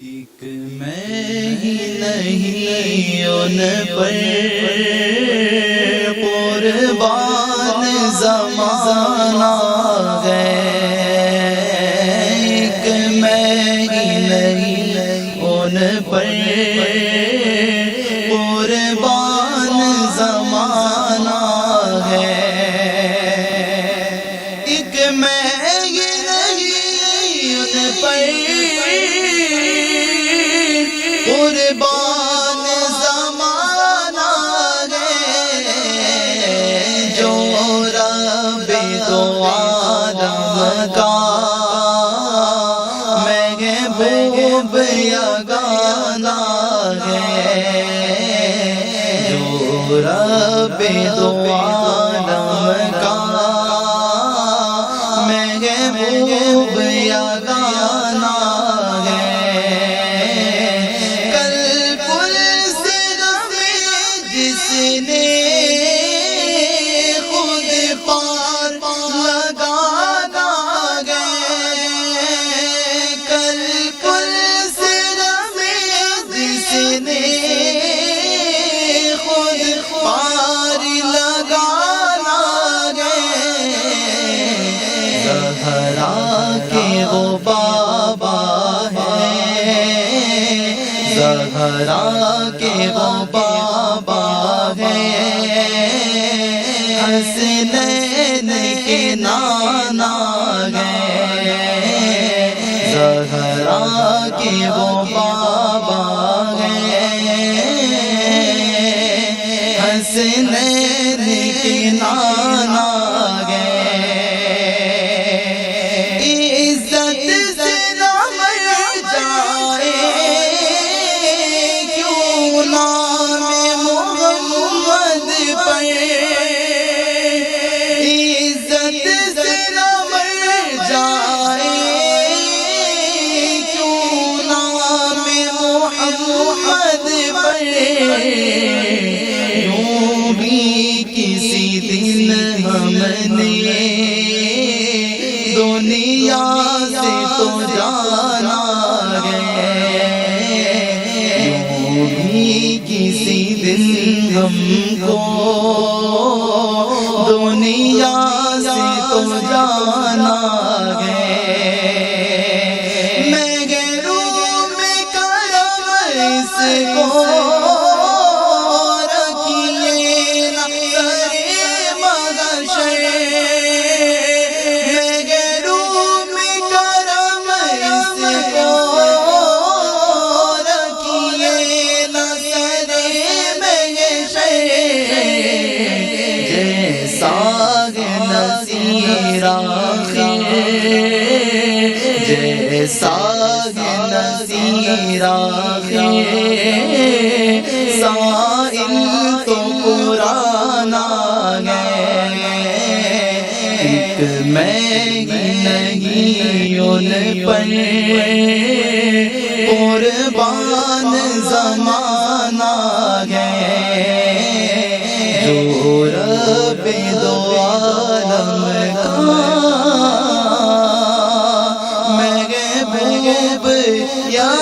ایک میں ہی نہیں ان پر قربان زمانہ گئے، ایک میں ہی نہیں ان پر قربان زمانہ ہے، ایک میں ہی نہیں ان پر قربان زمانہ ہے، جو رب دو عالم کا محبوب یگانہ ہے، جو رب دو عالم کا محبوب یگانہ ہے، جس نے خود پار لگانا گئے، کل کل سر میں جس نے خود پار لگانا گئے، زہرا کے وہ بابا ہے، زہرا کے وہ بابا حسنین کے نانا گئے، زہرا کے وہ بابا ہیں، حسنین کے نانا گئے، عزت سے نہ مر جائے کیوں نام محمد پر، یوں بھی کسی دن ہم نے دنیا سے تو جانا ہے، یوں بھی کسی دن ہم کو دنیا سے تو جانا ہے، میں گھروں میں کرم اس کو جیسا نذیر آخر سائل تو قرآن ہے، ایک میں ہی نہیں ان پر قربان زمانہ ہے، جو رب دو عالم کا محبوب یا